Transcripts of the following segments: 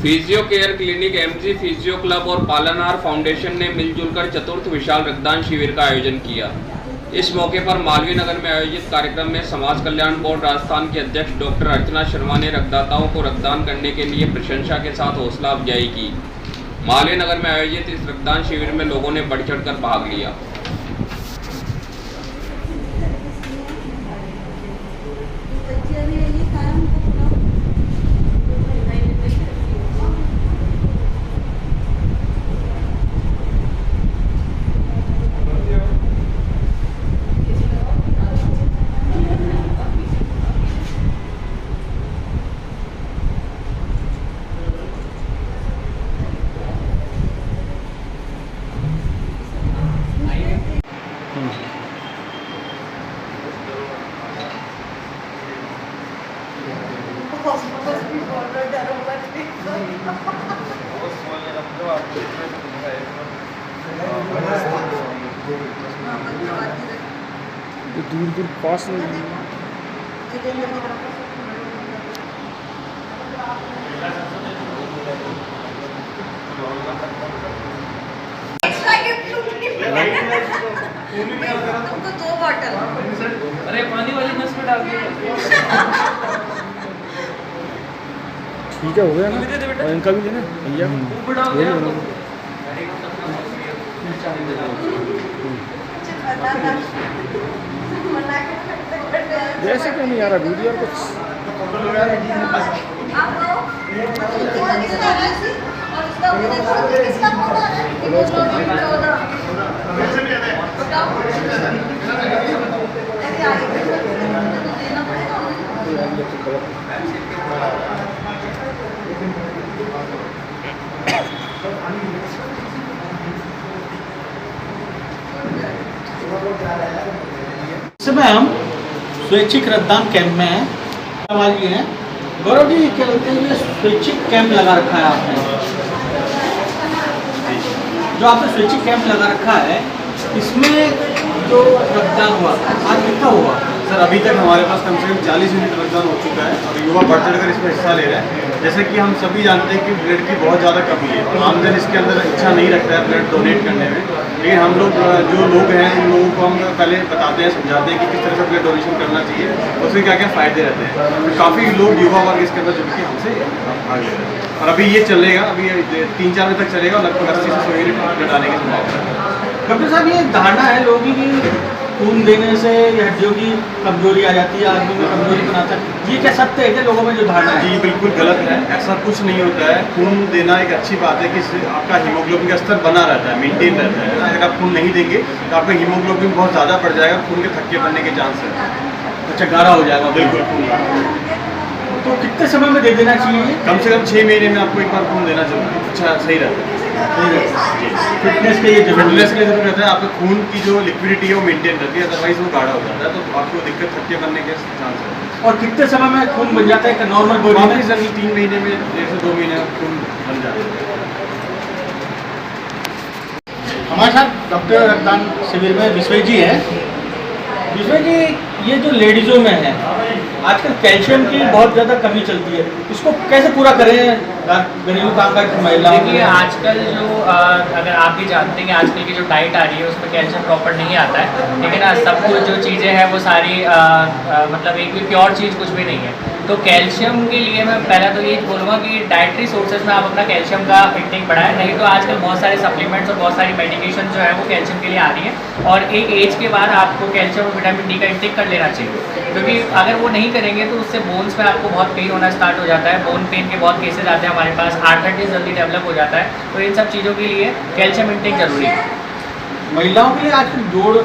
Physio care clinic, MG physio club और पालनहार foundation ने मिलजुल कर चतुर्थ विशाल रक्तदान शिविर का आयोजन किया। इस मौके पर मालवीय नगर में आयोजित कार्यक्रम में समाज कल्याण बोर्ड राजस्थान के अध्यक्ष डॉक्टर अर्चना शर्मा ने रक्तदाताओं को रक्तदान करने के लिए प्रशंसा के साथ हौसला अफजाई की। मालवीय नगर में आयोजित इस रक्तदान शिविर में लोगों ने बढ़ चढ़कर भाग लिया। दूर दूर पास नहीं तुमको 2 बॉटल। अरे पानी वाली नस में डाल दिया। ठीक है, हो गया ना। और इनका भी देना भैया जैसे क्यों नहीं आ रहा वीडियो और कुछ इस समय हम स्वैच्छिक रक्तदान कैंप में हैं। सवाल ये है, गौरव जी क्या बोलते हैं, ये स्वैच्छिक कैंप लगा रखा है आपने, जो आपने स्वैच्छिक कैंप लगा रखा है, इसमें जो रक्तदान हुआ आज कितना हुआ? सर अभी तक हमारे पास कम से कम 40 यूनिट रक्तदान हो चुका है और युवा बढ़ चढ़ कर इसमें हिस्सा ले रहे हैं। जैसे कि हम सभी जानते हैं कि ब्लड की बहुत ज़्यादा कमी है और आमजन इसके अंदर इच्छा नहीं रखता है ब्लड डोनेट करने में, लेकिन हम लोग जो लोग हैं उन लोगों को हम पहले बताते हैं, समझाते हैं कि किस तरह से ब्लड डोनेशन करना चाहिए और उसके क्या क्या फ़ायदे रहते हैं। तो काफ़ी लोग युवा वर्ग इसके अंदर जुड़ के हमसे भाग ले रहे हैं और अभी ये चलेगा, अभी 3-4 बजे तक चलेगा और लगभग 80 से 100 यूनिट ब्लड आने की संभावना है। डॉक्टर साहब ये धारणा है लोगों की खून देने से हड्डियों की कमजोरी आ जाती है, आदमी में कमजोरी बनाता है, ये क्या सत्य है क्या लोगों में जो धारणा है? जी बिल्कुल गलत है, ऐसा कुछ नहीं होता है। खून देना एक अच्छी बात है कि आपका हीमोग्लोबिन का स्तर बना रहता है, मेंटेन रहता है। अगर आप खून नहीं देंगे तो आपका हीमोग्लोबिन बहुत ज़्यादा बढ़ जाएगा, खून के थक्के बनने के चांस है। अच्छा, गाढ़ा हो जाएगा बिल्कुल खून। तो कितने समय में दे देना चाहिए? कम से कम 6 महीने में आपको एक बार खून देना जरूरी, अच्छा सही रहता है। फिटनेस के लिए फिटनेस के लिए जरूरी रहता है, आपके खून की जो लिक्विडिटी है वो मेंटेन रहती है, अदरवाइज वो गाढ़ा हो जाता है तो आपको दिक्कत थक्के बनने के चांस है। और कितने समय में खून बन जाता है नॉर्मल बॉडी में? सर 3 महीने में, 1.5 से 2 महीने में खून बन जाता है। हमारे साथ डॉक्टर रक्तदान शिविर में विश्वेश जी है। विश्वेश जी, ये जो लेडीज़ों में है आजकल कैल्शियम की बहुत ज़्यादा कमी चलती है, इसको कैसे पूरा करें घरेलू कामकाज की महिलाओं? देखिए आजकल जो अगर आप भी जानते हैं कि आजकल की जो डाइट आ रही है उसमें कैल्शियम प्रॉपर नहीं आता है, लेकिन सब कुछ जो चीज़ें हैं वो सारी मतलब एक भी प्योर चीज़ कुछ भी नहीं है। तो कैल्शियम के लिए मैं पहला तो ये बोलूँगा कि डाइटरी सोर्सेज में आप अपना कैल्शियम का इंटेक बढ़ाएं, नहीं तो आजकल बहुत सारे सप्लीमेंट्स और बहुत सारी मेडिकेशन जो है वो कैल्शियम के लिए आ रही है और एक एज के बाद आपको कैल्शियम और विटामिन डी का इंटेक कर लेना चाहिए, क्योंकि अगर वो नहीं करेंगे तो उससे बोन्स में आपको बहुत पेन होना स्टार्ट हो जाता है। बोन पेन के बहुत केसेज आते हैं हमारे पास, आर्थराइटिस जल्दी डेवलप हो जाता है, तो इन सब चीज़ों के लिए कैल्शियम इंटेक जरूरी है। महिलाओं के लिए आजकल जोड़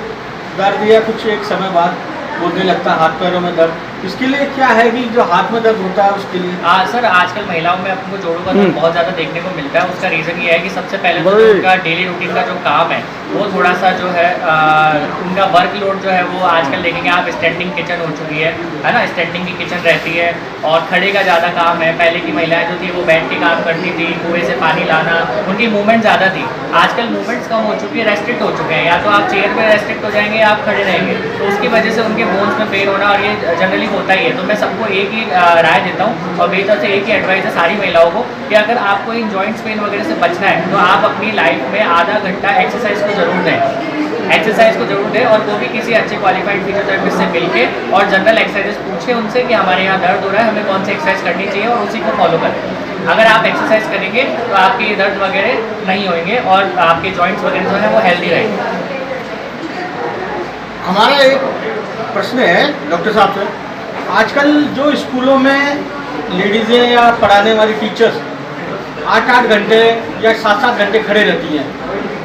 दर्द या कुछ एक समय बाद बोलने लगता है हाथ पैरों में दर्द, इसके लिए क्या है कि जो हाथ में दर्द होता है उसके लिए? सर आजकल महिलाओं में आपको जोड़ों का दर्द बहुत ज़्यादा देखने को मिलता है। उसका रीज़न ये है कि सबसे पहले तो जो उनका डेली रूटीन का जो काम है वो थोड़ा सा जो है उनका वर्कलोड जो है वो आजकल देखेंगे आप स्टैंडिंग किचन हो चुकी है ना, स्टैंडिंग की किचन रहती है और खड़े का ज़्यादा काम है। पहले की महिलाएं जो थी वो बैठ के काम करती थी, कुएं से पानी लाना, उनकी मूवमेंट ज़्यादा थी। आजकल मूवमेंट्स कम हो चुकी है, रेस्ट्रिक्ट हो चुके हैं, या तो आप चेयर पर रेस्ट्रिक्ट हो जाएंगे या आप खड़े रहेंगे, तो उसकी वजह से उनके बोन्स में पेन होना और ये जनरली तकलीफ होता ही है। तो मैं सबको एक ही राय देता हूँ और मेरी तरफ से एक ही एडवाइस है सारी महिलाओं को कि अगर आपको इन जॉइंट्स पेन वगैरह से बचना है तो आप अपनी लाइफ में आधा घंटा एक्सरसाइज को ज़रूर दें, एक्सरसाइज को ज़रूर दें। और वो भी किसी अच्छे क्वालिफाइड फिजियोथेरेपिस्ट से मिल के और जनरल एक्सरसाइजेस पूछें उनसे कि हमारे यहाँ दर्द हो रहा है, हमें कौन सी एक्सरसाइज करनी चाहिए और उसी को फॉलो करें। अगर आप एक्सरसाइज करेंगे तो आपके दर्द वगैरह नहीं होंगे और आपके जॉइंट्स वगैरह जो है वो हेल्दी रहेंगे। हमारा एक प्रश्न है डॉक्टर साहब से, आजकल जो स्कूलों में लेडीज़ें या पढ़ाने वाली टीचर्स 8-8 घंटे या 7-7 घंटे खड़े रहती हैं,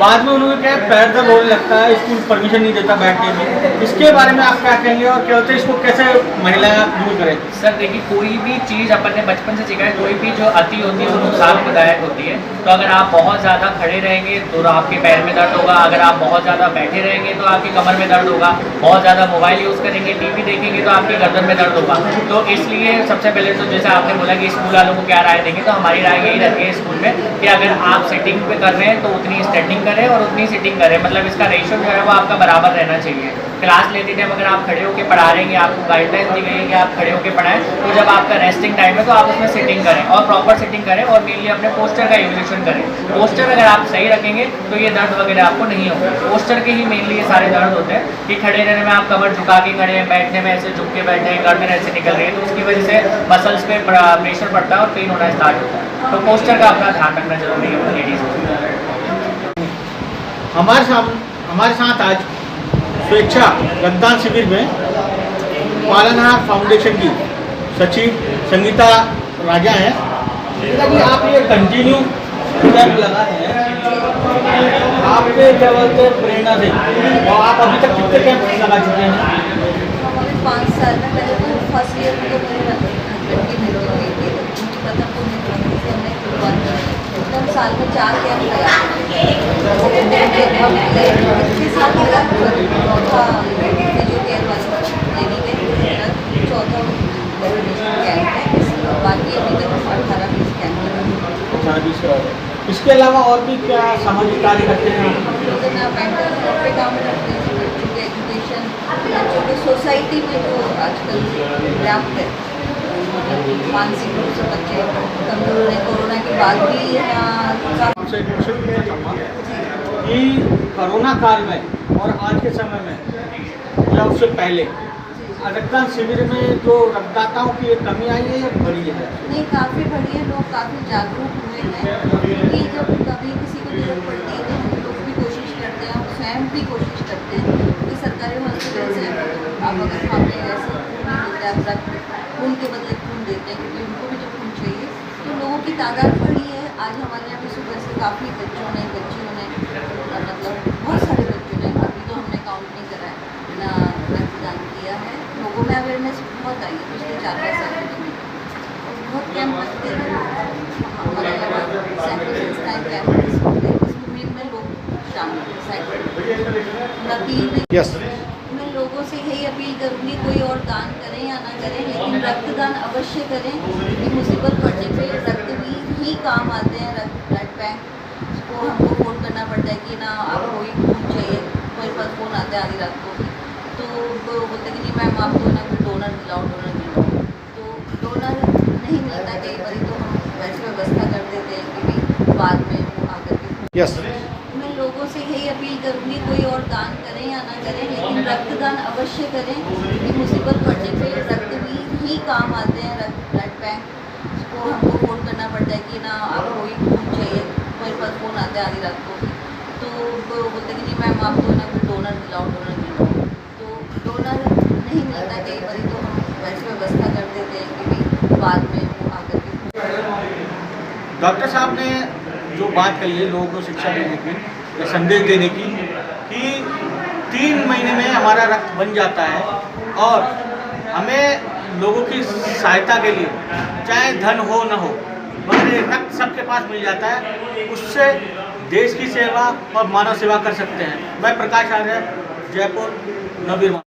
बाद में उन्होंने क्या पैर दर्द होने लगता है, स्कूल परमिशन नहीं देता बैठने की, इसके बारे में आप क्या कहेंगे और क्या होता है, इसको कैसे महिलाएं दूर करें? सर देखिए, कोई भी चीज़ अपन ने बचपन से सीखा है, कोई भी जो अति होती है वो नुकसानदायक होती है। तो अगर आप बहुत ज़्यादा खड़े रहेंगे तो आपके पैर में दर्द होगा, अगर आप बहुत ज़्यादा बैठे रहेंगे तो आपकी कमर में दर्द होगा, बहुत ज़्यादा मोबाइल यूज़ करेंगे, टीवी देखेंगे तो आपकी गर्दन में दर्द होगा। तो इसलिए सबसे पहले तो जैसे आपने बोला कि स्कूल वालों को क्या राय देंगे, तो हमारी राय यही रहती है स्कूल में कि अगर आप सिटिंग पे कर रहे हैं तो उतनी स्टैंडिंग करें और उतनी सिटिंग करें, मतलब इसका रेशियो जो है वो आपका बराबर रहना चाहिए। क्लास लेते टाइम अगर आप खड़े होकर पढ़ा रहे हैं, आपको गाइडलाइंस दी गई है कि आप खड़े होकर पढ़ाएं, तो जब आपका रेस्टिंग टाइम है तो आप उसमें सिटिंग करें और प्रॉपर सिटिंग करें और मेनली अपने पोस्चर का यूजेशन करें। पोस्चर अगर आप सही रखेंगे तो ये दर्द वगैरह आपको नहीं होगा। पोस्चर के ही मेनली ये सारे दर्द होते हैं कि खड़े रहने में आप कमर झुका के खड़े हैं, बैठने में ऐसे झुक के बैठे हैं, गर्दन ऐसे निकल रही है, तो उसकी वजह से मसल्स पे प्रेशर पड़ता है और पेन होना स्टार्ट होता है। तो पोस्चर का अपना ध्यान रखना जरूरी है लेडीज़ को। हमारे साथ आज स्वेच्छा रक्तदान शिविर में पालनहार फाउंडेशन की सचिव संगीता राजा हैं। संगीता जी, आप ये कंटिन्यू कैंप लगाए हैं, आपके क्या बोलते हैं प्रेरणा से, और आप अभी तक कितने कैंप लगा चुके हैं? हमारे 5 साल में, पहले तो फर्स्ट ईयर में तो मेरे हस्बैंड की मृत्यु हुई थी, उनकी प्रथम पुण्यतिथि से हमने शुरुआत की। तो हम साल में 4 कैंप लगाते हैं। इस साल मेरा चौथा फिजियो केयर वाली ट्रेनिंग है, चौथा वैक्सीनेशन कैंप है। बाकी अभी तक 18-20 कैंप लगा। इसके अलावा और भी क्या सामाजिक कार्य करते हैं? मेंटल हेल्थ पे काम करते हैं, बच्चों के एजुकेशन, बच्चों की सोसाइटी में जो आजकल व्याप्त है, मानसिक रूप से बच्चे कमजोर हैं। कोरोना के बाद भी आपसे एक क्वेश्चन पूछना चाहूँगा कि कोरोना काल में और आज के समय में या उससे पहले रक्तदान शिविर में जो रक्तदाताओं की कमी आई है या बढ़ी है? नहीं, काफ़ी बढ़ी है, लोग काफ़ी जागरूक हुए हैं कि जब कभी किसी को जरूरत पड़ती है तो हम लोग भी कोशिश करते हैं, हम स्वयं भी कोशिश करते हैं कि सरकारी हॉस्पिटल से आप अगर हमें ऐसे खून देते हैं, खून के बदले खून देते हैं क्योंकि उनको भी तो खून चाहिए, तो लोगों की तादाद बढ़ी है। आज हमारे यहाँ भी सुबह से काफ़ी बच्चियों ने मतलब बहुत सारे बच्चों ने, अभी तो हमने काउंट नहीं करा है, ना रक्तदान किया है। लोगों में अवेयरनेस बहुत आई है पिछले 4-5 साल में, बहुत कैंप लगते हैं हमारे यहाँ, सैकड़ों संस्थाएँ कैंप होते हैं, इस मुहिम में लोग शामिल हैं। मैं लोगों से यही अपील करूँगी, कोई और दान करें या ना करें, लेकिन रक्तदान अवश्य करें क्योंकि मुसीबत पड़ने पर रक्तवीर ही काम आते हैं। ब्लड बैंक को हमको फ़ोन करना पड़ता है कि ना आपको ही खून चाहिए, मेरे पास फ़ोन आता है आधी रात को, तो वो बोलते कि नहीं मैम आपको ना कोई डोनर दिलाओ, तो डोनर नहीं मिलता कई बार, तो हम वैसे व्यवस्था कर देते हैं कि भाई बाद में वो आकर के। मैं लोगों से यही अपील करूँगी, कोई और दान करें या ना करें, लेकिन रक्तदान अवश्य करें क्योंकि मुसीबत पड़ने पर रक्तवीर ही काम आते हैं। ब्लड बैंक को हमको फ़ोन करना पड़ता है कि ना आपको ही खून चाहिए, मेरे पास फ़ोन आता है आधी रात को, तो वो बोलते कि नहीं मैम आपको ना कोई डोनर दिलाओ, तो डोनर नहीं मिलता कई बार, तो हम वैसे व्यवस्था कर देते हैं कि भाई बाद में वो आकर के। डॉक्टर साहब ने जो बात कही है लोगों को शिक्षा देने की या संदेश देने की कि 3 महीने में हमारा रक्त बन जाता है और हमें लोगों की सहायता के लिए चाहे धन हो न हो मगर ये रक्त सबके पास मिल जाता है, उससे देश की सेवा और मानव सेवा कर सकते हैं। मैं प्रकाश आर्य, जयपुर, नवनिर्माण।